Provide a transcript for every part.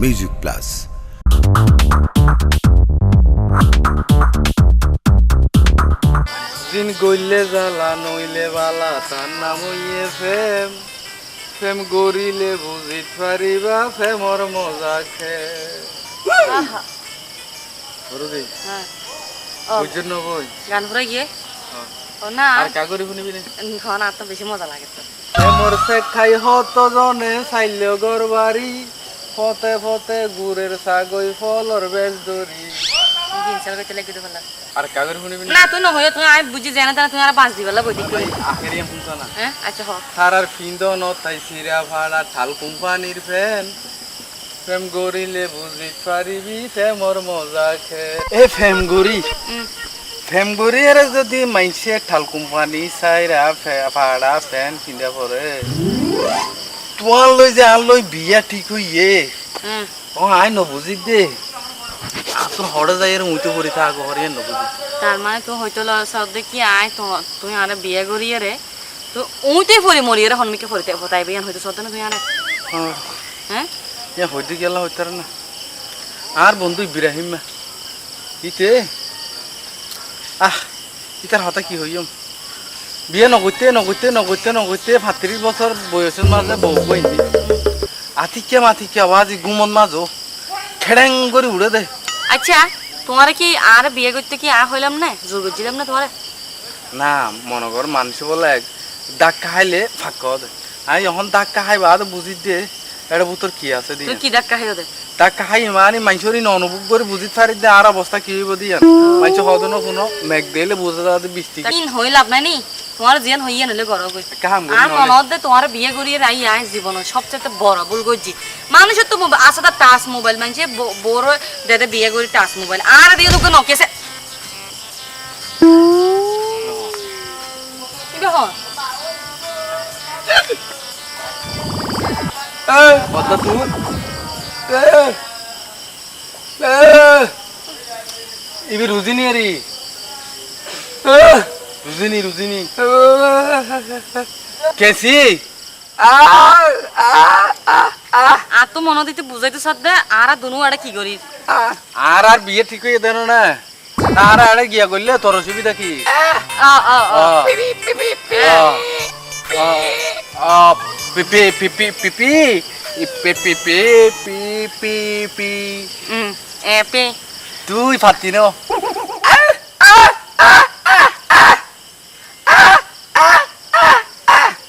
Music plus. দিন গইলে জ্বালা নইলে বালা তার নাম হইয়ে প্রেম। প্রেম গড়িলে বুঝিত পারিবা প্রেমর মজা আহা খেয়ে হ্যাঁ ও বুঝছেন না বই গান পুরা গিয়ে ও না আর কাগরি শুনিবি না না তো বেশি মজা লাগে তো প্রেমর সে খাই হত জনে চাইলেও গর বাড়ি ফতে ফতে গুড়ের ছাগই ফলর বেশ দরি জিনিসের কইতে লাগি তো ভালো আর কাগরি শুনিবি না তুই নয় তুই আমি বুঝি জানা তা তুই আর বাঁচ দিবেলা বই দিই আখেরি শুনছ না হ্যাঁ আচ্ছা হ সারার ফিন্দ নতাই সিরা ভাড়া ঠাল কোম্পানির ফ্যান প্রেম গড়িলে বুঝিত পারিবি প্রেমর মজা খেয়ে এ ফেম গড়ি ফেম গড়ি এর যদি মাইসে ঠাল কোম্পানি সাইরা ভাড়া ফ্যান কিনা পরে তোমার লই যে আর লই বিয়া ঠিক হইয়ে ও আই নবুঝি দে তোর হড়ে যাই এর মুইতে পড়ি থাক হরে নবুঝি তার মানে তুই হয়তো সদ্দে কি আয় তো তুই আর বিয়ে করিয়ে রে তো উইতে পড়ি মরিয়ে রে হনমিকে পড়িতে হতাই বিয়ান হয়তো সদ্দে না তুই আর হ্যাঁ এ হইতে গেলা হইতার না আর বন্ধু ইব্রাহিম ইতে ইতার হতা কি হইম বিয়ে নগইতে নগইতে নগইতে নগইতে 35 বছর বয়সের মাঝে বউ কইনি আতিকে আওয়াজ গুমন মাঝো খেড়েং করে উড়ে দে আচ্ছা তোমার কি আর বিয়ে করতে কি আ হইলাম না জোর করছিলাম না তোমার না মনে কর মানুষ বলে ডাক খাইলে ফাঁক দে আমি যখন ডাক খাইবা তো বুঝি দে এটা বুতর কি আছে তুই দিয়ে কি ডাক্কা খাই দে ডাক খাই মানে মানুষেরই অনুভব করে বুঝিতে পারি দে আর অবস্থা কি হইব দিয়ে মানুষ হদ না কোনো মেঘ দিলে বুঝে যাওয়া বৃষ্টি তিন হইলাম না নি তোমার জিয়ান হইয়া নলে গরো কই কাম আর মনত দে তোমার বিয়ে করিয়ে রাই আই জীবন সবচেয়ে বড় ভুল করছি মানুষের তো আছে তা টাচ মোবাইল মানছে বড় দেদে বিয়ে করি টাচ মোবাইল আর দিয়ে তোকে নকেছে কি হ কথা তুই ইবি রুজিনি আরি রুজিনি কেসি আর তো মন দিতে বুঝাইতে সাথে আর দুনু আড়ে কি করি আর বিয়ে ঠিক হয়ে দেন না আর আড়ে গিয়া করলে তোর অসুবিধা কি পিপি পিপি পিপি পিপি পিপি পিপি এ পে তুই ফাতি ন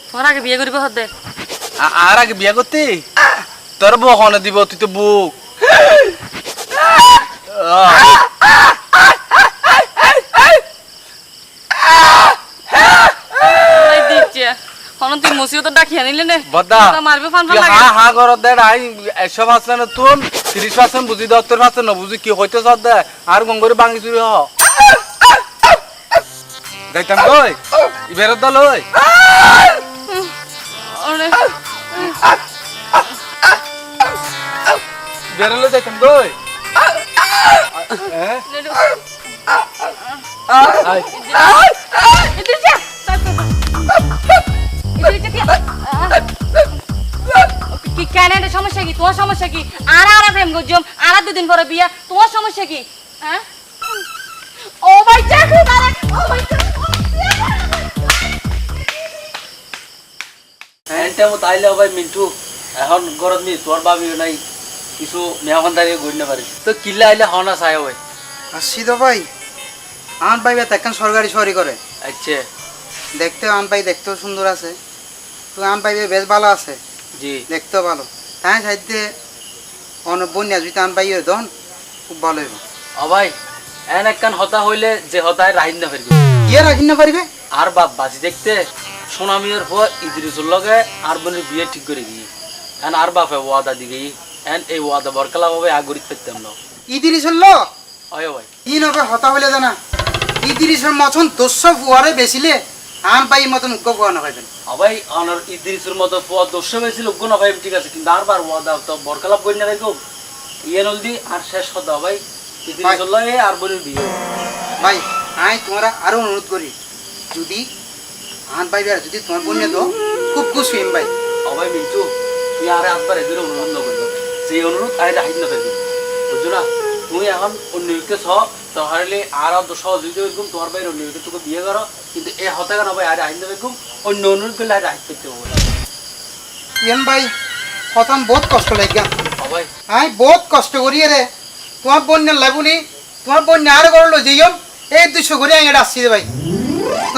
তোমার আগে বিয়ে করিব হতে আর আগে বিয়া করতে তোর বহনে দিব তুই তো বুক তুই মুসিও তো ডাকি আনিলে নে বদা মারবে ফান ফান লাগে হা করত দে আই 100% তুন 30% বুঝি দ 70% ন বুঝি কি হইতে সদ দে আর গঙ্গরি বাঙ্গি চুরি হ যাইতাম কই ইবের দল ওই ওরে বেরলে যাইতাম কই হ্যাঁ আই ইতে যা কি কেন এটা সমস্যা কি তোমার সমস্যা কি আর আর প্রেম গজম আর দুদিন পরে বিয়া তোমার সমস্যা কি হ্যাঁ ও ভাই চাকু করে ও ভাই এটা মত আইলে ভাই মিন্টু এখন গরম নি তোর বাবিও নাই কিছু মেহমানদারি গইনা পারে তো কিল্লা আইলে হনা চাই ভাই আসছি তো ভাই আন ভাই দেখেন সরকারি সরি করে আচ্ছা দেখতে আন ভাই দেখতেও সুন্দর আছে তো আন ভাই বেশ ভালো আছে জি দেখতেও ভালো তাই সাইডে অনেক বন্যা যদি আন ভাই দন খুব ভালো হইব ও ভাই এন একখান হতা হইলে যে হতায় রাহিন না ফেরবে কি রাখিন না পারিবে আর বাপ বাজি দেখতে সোনামিয়ার পর ইদ্রিসুর লগে আর বোনের বিয়ে ঠিক করে গিয়ে এন আর বাপে ওয়াদা দি গই এন এই ওয়াদা বরকলা ভাবে আগরিত পেতাম না ইদিরি চলল হয় ভাই ই নবে হতা হইলে জানা ইদিরিসের মতন 200 ফুয়ারে বেচিলে আন ভাই মতন উগ্র ফুয়া না পাইবেন ও ভাই অনার ইদ্রিসুর মতো ফুয়া 200 বেশি লোক না ভাই ঠিক আছে কিন্তু আর বার ওয়াদা তো বরকলা কই না রাখো ইয়ে নলদি আর শেষ হতা ভাই ইদ্রিসুর লগে আর বোনের বিয়ে ভাই আই তোমরা আরো অনুরোধ করি যদি আন ভাই যদি তোমার বন্যা দো খুব খুশি হইম ভাই ও ভাই মিন্টু তুই আরে একবার এদের অনুরোধ করবো সেই অনুরোধ আর রাহিত না ফেলবি বুঝছো না তুমি এখন অন্যকে তাহলে আর সহযোগিতা এরকম তোমার ভাই অন্যকে তোকে বিয়ে করো কিন্তু এই হতে কেন ভাই আর রাহিত না এরকম অন্য অনুরোধ করলে আর রাহিত করতে হবে ইয়ান ভাই হতাম বহুত কষ্ট লাগিয়া ভাই আই বহুত কষ্ট করি রে তোমার বন্যার লাগুনি তোমার বন্যা আর করলো যেইম এই 200 করে আগে আসছি রে ভাই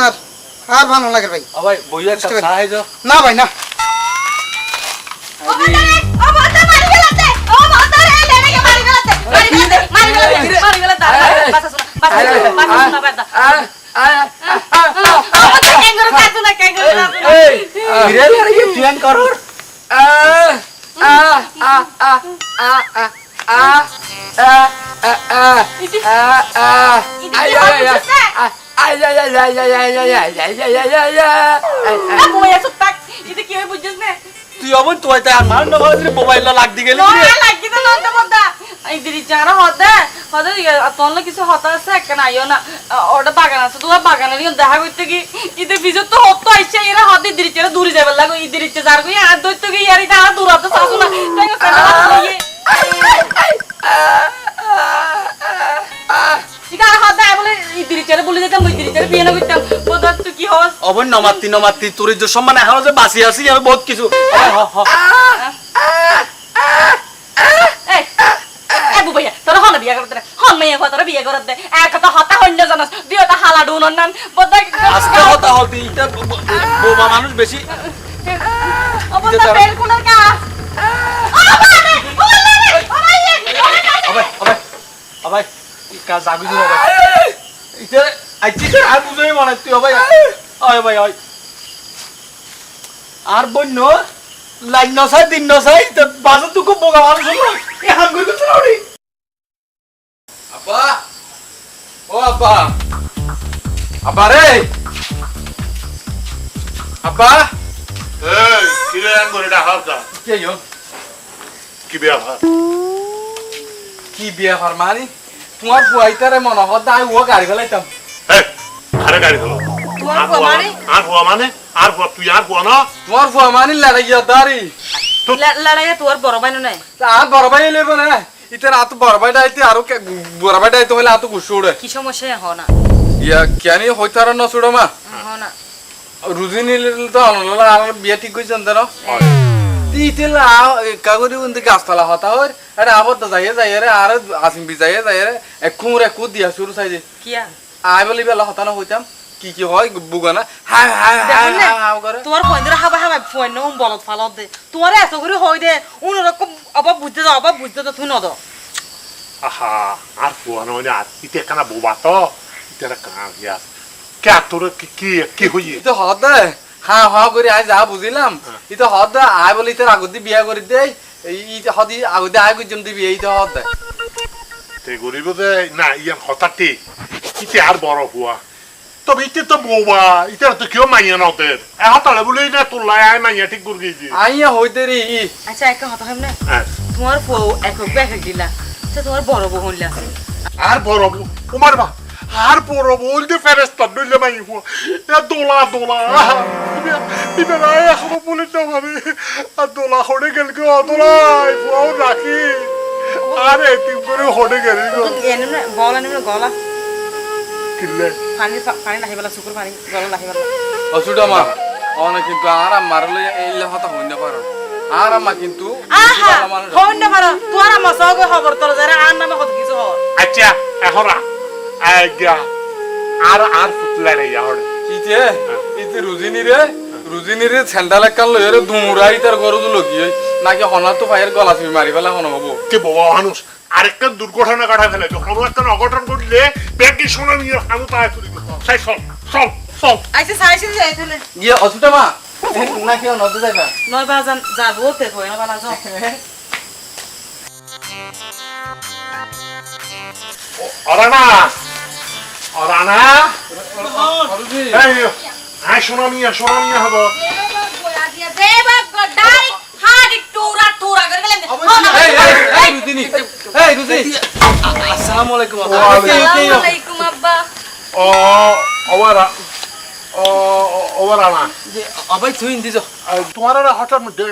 আর আর ভালো লাগে ভাই ভাই বইয়া একটা সাহায্য যাও না ভাই না ও বাতা মারি গেলাতে ও বাতা রে লেনে মারি গেলাতে মারি গেলাতে বাসা শোনা বাতা কেঙ্গরু কাটু না এই বিরে আরে প্ল্যান করো তুই অবন তুই তাই আর মান নয় মোবাইল লাগ দি গেলি কিছু হতা আছে কেন আইও না ওটা বাগান আছে তোমার বাগানের দেখা করতে কি ঈদের বিজত তো হতো আইসা এরা হতে দিচ্ছে দূরে যাবার লাগো ঈদের ইচ্ছে যার কই আর দইতে কি ইয়ারি তারা দূর হতে চাসু না শিকার হতে বলে ঈদের ইচ্ছে বলে যেতাম ঈদের ইচ্ছে বিয়ে না করতাম বোধ তুই কি হস অবন নমাতি তোর যে সম্মান এখন যে বাঁচি আছি আমি বহুত কিছু তোরা হন বিয়ে করতে হন মেয়ে তোরা বিয়ে করতে দে এক তো হতা হন্য জানাস দুইটা হালা ডুন নান বোধহয় আজকে হতা হতি এটা বোমা মানুষ বেশি অবস্থা বেল কোনার কা আবাই কাজ যাবি না এটা আইছি আর বুঝাই মনে তুই আবাই আয় ভাই আয় আর বন্য লাইন নসাই দিন নসাই তো বাজার তো খুব বোকা মানুষ হলো এই হাম কই তো চড়ি আপা ও আপা আপা রে আপা এই কিরে আঙ্গুরে ডাহার দা কে ইয়ো কি ব্যাপার কি বিয়া ফরমানি তোমার বুয়াইতারে মনে হদ আই ও গাড়ি ফেলাইতাম এই আরে গাড়ি ধরো তোমার ফুয়া মানে? আর ফুয়া মানে আর ফুয়া তুই আর ফুয়া না তোমার বুয়া মানি লড়াই দাঁড়ি লড়াই তোর বড় ভাই নাই আর বড় ভাই লেব না ইতার আত বড় ভাই ডাইতে আর বড় ভাই ডাইতে হলে আত গুছ উড়ে কি সমস্যা হ না ইয়া কেনি হইতার না ছুড়ো মা হ না রুজিনি তো আনলা আর বিয়া ঠিক কইছেন দেন ইতেল কাগরি উন্দি গাছতলা হতা হর আরে আবদ যাইয়ে রে আর আসিম বি যাইয়ে রে একুরে কু দিয়া শুরু চাইছে কিয়া আই বলি বেলা হতা না হইতাম কি হয় বুগানা হাই হাই হাই হাই করে তোমার ফোন হাবা হাবা ফোন নো বলত ফালত দে তোমার এত করে হই দে অন্যরকম অবাব বুঝতে দাও তুই নদ আহা আর ফুয়া না মানে আর ইতে কানা বোবা তো ইতে কানা ইয়া কে তোর কি হই ইতো হদ হা হা করে আই যা বুঝিলাম ইতো হদ আই বলি তোর আগদি বিয়া করে দেই এই হদি আগদি আই কইজম দিবি এই তো হদ তে গরিব যে না ইয়ান হঠাৎই ইতে আর বড় ফুয়া তবে ইতে তো বোবা ইতে তো কেউ মাইয়া না ওদের হঠাৎ বলে না তোর লাই আই মাইয়া ঠিক করে গেছি আইয়া হইতে রে ই আচ্ছা একটা কথা হইম না তোমার ফো এক ব্যাগ দিলা তো তোমার বড় বউ হইলা আর বড় উমার বা আর বড় বলতে ফেরেস্তা নইলে মাই ফুয়া এ দোলা ইবে না এখনো বলে তো ভাবে আর দোলা হড়ে গেল গো দোলা ফুয়াও রাখি আরে তুই করে হড়ে গেল গো এনে না গলা কিল্লে পানি লাহিবেলা শুকুর পানি গলা লাহিবেলা অসুডা মা অনেক কিন্তু আর মারলে এইলে হতা হইনা পারো আর আমা কিন্তু আহা হইনা পারো তোর আমার সঙ্গে খবর তোর যারা আর নামে কত কিছু হয় আচ্ছা এখন আজ্ঞা আর ফুটলা রে ইয়ার ইতে ইতে রুজিনি রে স্যান্ডাল কাল লই রে দুমুরাই তার গরু লগি নাকি হনা তো ফায়ার গলা ছবি মারি ফেলা হন হবো কে বাবা মানুষ আরেকটা দুর্ঘটনা ঘটা ফেলে যখন একটা অঘটন ঘটলে ব্যাগটি শোনা নিয়ে আমি তাই করি সাই সব আইছে সাইছে যাইতলে ইয়ে অসুটা মা নাকি নদ যাইবা নয় বাজান যাবো তে কই না বালা যাও অরানা এই শোনা নিয়ে হবো আসসালামু আলাইকুম ওয়ালাইকুম আব্বা ওরানা আবাই তুই দিছ তোমার হঠাৎ মধ্যে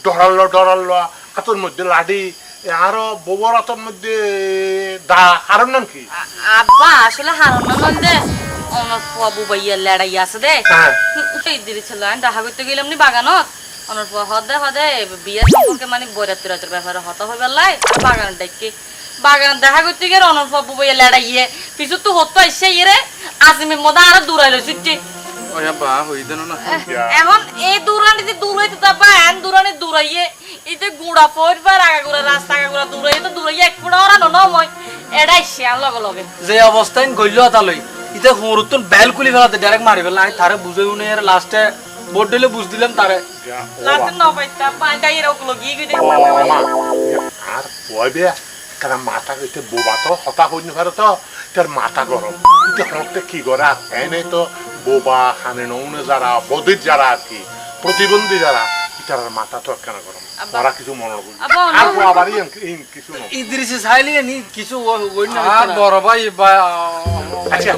ডরাল্লো হাতের মধ্যে লাঠি আরো ববরাতর মধ্যে কারণ নাম কি? আব্বা আসলে হারানোর মধ্যে অনেক বাবু ভাইয়া লড়াই আছে দে হ্যাঁ। এই দিদি ছিল আমি দেখা করতে গেলাম নি বাগানত অনেক হদে হদে বিয়ের সম্পর্কে মানে বৈরাত্তরাতের ব্যাপারে হতা হয়ে বেলায় বাগান ডাকি বাগান দেখা করতে গিয়ে অনেক বাবু ভাইয়া লড়াইয়ে পিছু তো হতো এসে ইয়ে আজিমের মধ্যে আরো দূরাইলো ছুটছি ওই আব্বা হই দেন না এখন এই দূরানিতে দূরাইতে তারপর এন দূরানি দূরাইয়ে এতে গুড়া পড়বার আগা গুড়া রাস্তা আগা গুড়া দূরাইয়ে তো দূরাইয়ে এক ফুটা ওরা নয় এটাই শেয়ার লগে লগে যে অবস্থায় গইল তালই ইতে হরুতুন বেল কুলি ফেলাতে ডাইরেক্ট মারি ফেললাম আমি তারে বুঝাই উনি আর লাস্টে বোর্ড দিলে বুঝ দিলাম তারে লাস্টে ন পাইতা পাঁচটা এরকম লগিয়ে গিয়ে আর কইবে কারণ মাথা কইতে বোবা তো হতা হইনি পারে তো তার মাথা গরম কিন্তু হতে কি করে আর এনে তো বোবা খানে নৌনে যারা বদির যারা আর কি প্রতিবন্ধী যারা তার মাথা তো কেন গরম ওরা কিছু মনে করবে আর আবারই কিছু ইদ্রিসে চাইলি নি কিছু ওই না আর বড় ভাই আচ্ছা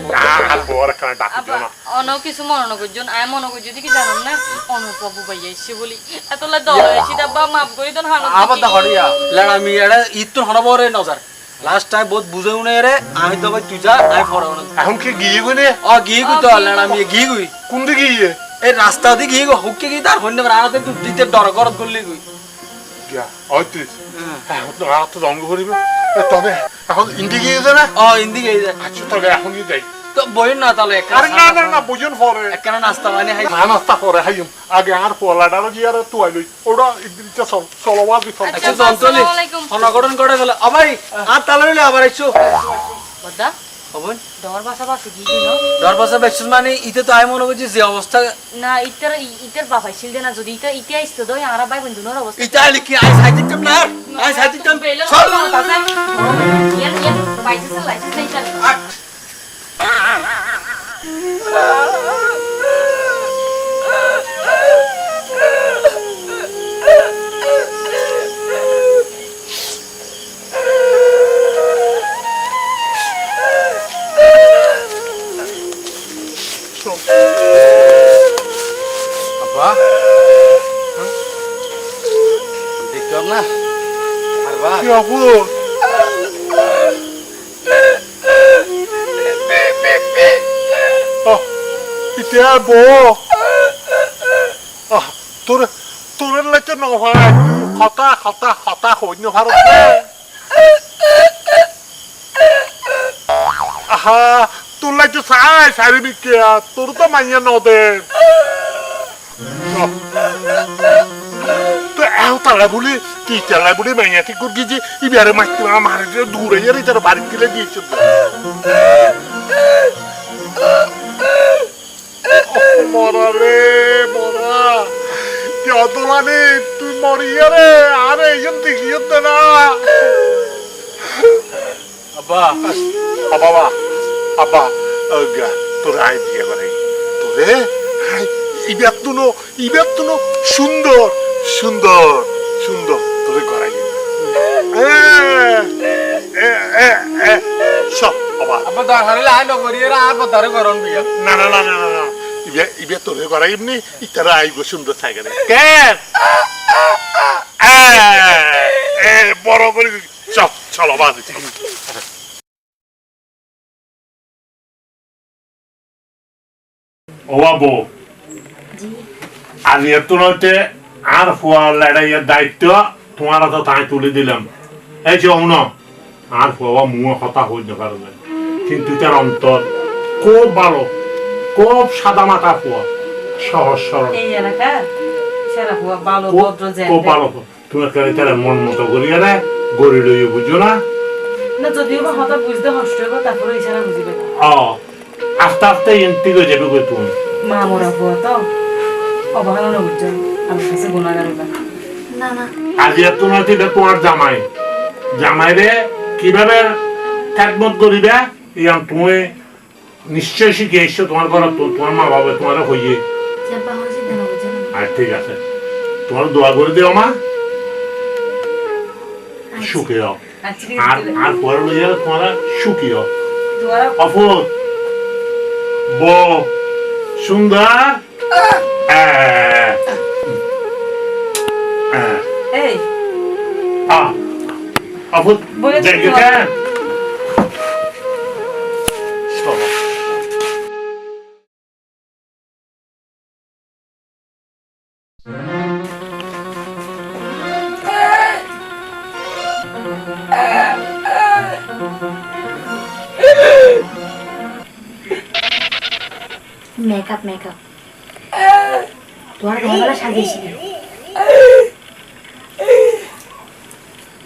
আর বড় কেন ডাকি দিও না অন্য কিছু মনে করছেন আমি মনে করছি কি জানুন না অনেক বাবু ভাইয়া এসে বলি এতলা দল হয়েছি দাব্বা মাফ করি দেন হানো আবার দা হড়িয়া লড়া মি এড়া ইত হড়বরে নজর লাস্ট টাইম বহুত বুঝাই উনি রে আমি তো ভাই তুই যা আই ফর এখন কি গিয়ে গনে ও গিয়ে কই তো লড়া মি গিয়ে কই কোন দিকে গিয়ে এই রাস্তা দিয়ে গিয়ে হুকে গিয়ে তার হইনে রাতে তুই দিতে ডর করত করলি কই গিয়া ওইত্রিশ হ্যাঁ তো আর তো জন্ম করিবে তবে এখন ইন্দি গিয়ে যা না ও ইন্দি গিয়ে যা আচ্ছা তবে এখন কি যাই তো বইন না তাহলে আরে না না না বুঝুন পরে একখানা নাস্তা মানে হাই না নাস্তা পরে হাইম আগে আর পোলাডারও গিয়ে আর তুই আইলই ওটা ইদ্রিসটা চলবাজ বিফল আচ্ছা জন্তলি ফনগড়ন করে গেল আবাই আর তাললে আবার আইছো বদা হবন দর বাসা বাসে গিয়ে গিনো ডর পাশা বেচুস মানে ইতে তো আই মনে করছি যে অবস্থা না ইটার বাবাই ছিল না যদি ইটা আসতো দই আর ভাই বন্ধুর অবস্থা ইটা লিখি আই সাইতে কাম না আই সাইতে কাম চল ইয়ার ইয়ার বাইসে লাইসেন্স এইটা আব্বা দেখলাম না আর বা কি আপু ইতিয়া বউ তোর লাগে নহয় খতা হইনি ভারত আহা তোর লাগে সারিবি কে তোর তো মাইয়া নদে তো এও তালা বলি কি তালা বলি মাইয়া কি করছি যে ইবারে মাইতে আমার দূরে ইয়ার ইতার বাড়ি গেলে দিয়েছে মরা রে মরা কত মানে তুই মরিয়া রে আরে এইজন দেখিও না আব্বা বাবা আব্বা গা তোর আই দিয়ে করে তোরে ইবার তুনো সুন্দর সুন্দর সুন্দর তোরে করাই সব বাবা আব্বা দরকারে আই নগরি আর বদারে করন বিয়া না না না না না না ইবে তোরে করাই এমনি ইতারা আইব সুন্দর থাকে কেন বড় করে চলো বাদ ও বাবু আমি এত নইতে আর ফুয়া লড়াইয়ের দায়িত্ব তোমার তো তাই তুলে দিলাম এই যে অন আর ফুয়া মুখ হতা হইতে পারবে কিন্তু তার অন্তর খুব ভালো খুব সাদা মাথা ফুয়া সহজ সরল এই এলাকা সেরা হুয়া ভালো ভদ্র যে খুব ভালো তুমি তার মন মতো করিয়া রে গড়ি লইয়ে বুঝো না না যদিও বা হঠাৎ বুঝতে কষ্ট হবে তারপরে ইশারা বুঝিবে আস্তে আস্তে এন্টি হয়ে যাবে কই তুমি মা মোরা হুয়া তো অবহেলনা বুঝছেন আমি কাছে গুণাগার হইবা না না আজ এত নইতে তোমার জামাই জামাই রে কিভাবে খেদমত করিবে ইয়ান তুমি নিশ্চয় শিখে এসছো তোমার ঘর তোমার মা বাবা তোমার হইয়ে আর ঠিক আছে তোমার দোয়া করে দিও মা সুখী হও আর আর পরে লইয়া তোমার সুখী হও অফুর বউ সুন্দর এই আপু বলে দিতে জায়গা হবে। কেন চলো মেকআপ মেকআপ তোমার গায়েবেলা সাজিয়েছিল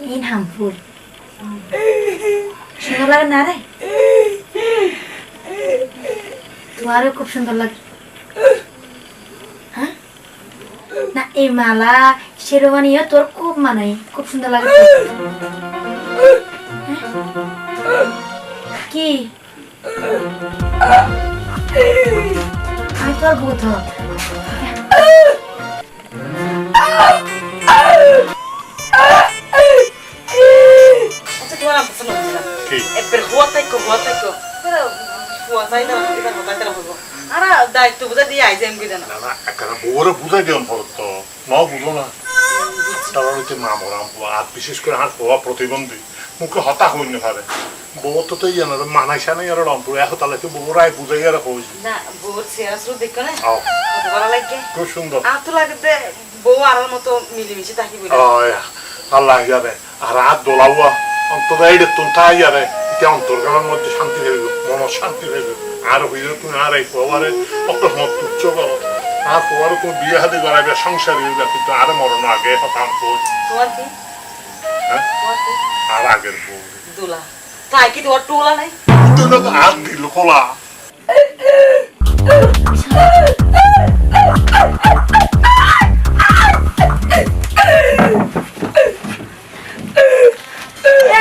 এই নাম ফুল সুন্দর লাগে না রে তোমারও খুব সুন্দর লাগে হ্যাঁ না এই মালা শেরওয়ানিও তোর খুব মানায় খুব সুন্দর লাগে তোর। হ্যাঁ? কি আমি তোর বোধ আচ্ছা তোমার আম পছন্দ হচ্ছে না কি এবার হুয়া থাকো হুয়া চাই না এবার হতাই তারা হইব আর দায়িত্ব বুঝা দিয়ে আইছে এমকি দেনা না না একটা বউরে বুঝাই দিলাম পরে তো মাও বুঝলো না তারা হচ্ছে মা মরাম আর বিশেষ করে আর হওয়া প্রতিবন্ধী মুখে হতা হইন না পারে বউ তো ইয়ে না মানাইসা নাই আর রংপুর এখন তাহলে তো বউরাই বুঝাই আর হয়েছে না বউর চেহারা শুরু দেখো না আও কত ভালো লাগে খুব সুন্দর আর তো লাগতে বউ আর মতো মিলেমিশে থাকি বলে আল্লাহ ইয়ারে আর হাত দোলাওয়া অন্তত এইটা তুমি তাই ইয়ারে এটা অন্তর্গামের মধ্যে শান্তি হইব মন শান্তি হইব আর হইলে তুমি আর এই পোয়ারে অত মত তুচ্ছ করো আর পোয়ারে তুমি বিয়ে হাতে গড়াইবে সংসার হইবে কিন্তু আর মরণ আগে হতাম বই তোমার কি হ্যাঁ তোমার কি আর আগের বউ দুলা তাই কি তোমার টুলা নাই তুই তো হাত দিল খোলা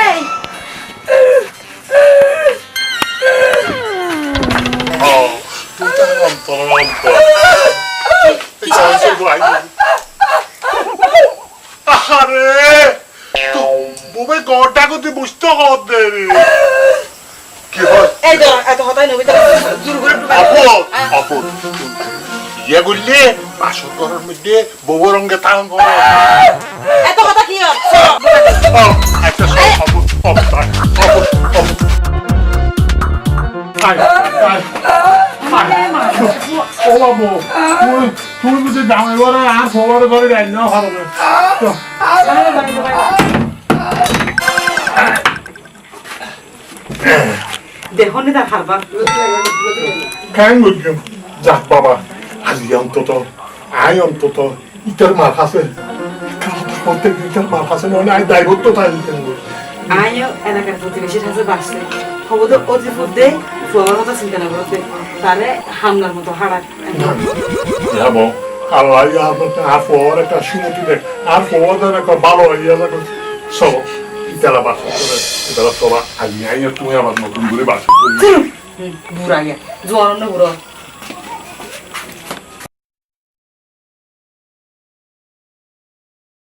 এই তুই তো অন্তর অন্তর আরে বুবে গড়টা করতে বুঝতে হবে কি হয় এই ধর এত হতাই নবি জোর করে টুকা আপদ আপদ ইয়ে করলে বাসর ঘরের মধ্যে বউ রঙে তাহন করো এত কথা কি একটা সব আপদ আপদ আপদ আপদ আয় আয় ও বাবু তুই বুঝে দাম এবারে আর সবার ঘরে যাই না ভালো দেখো নি তার হারবা কেন বুঝলাম যাক বাবা আজি অন্তত আয় অন্তত ইটার মার আছে করতে ইটার মার আছে নয় আয় দায়বদ্ধ তাই আয়ও এলাকার প্রতিবেশীর কাছে বাসছে খবর তো অতি ফুটে ফুয়ার কথা চিন্তা না করতে তারে হামলার মতো হারাক যাবো আল্লাহ আর পর একটা শুনতে দেখ আর পর একটা ভালো ইয়া দেখো চলো ইতালা বাসা করে ইতালা চলা আজ তুমি আবার নতুন করে বাসা বুড়া গিয়া জোয়ান বুড়ো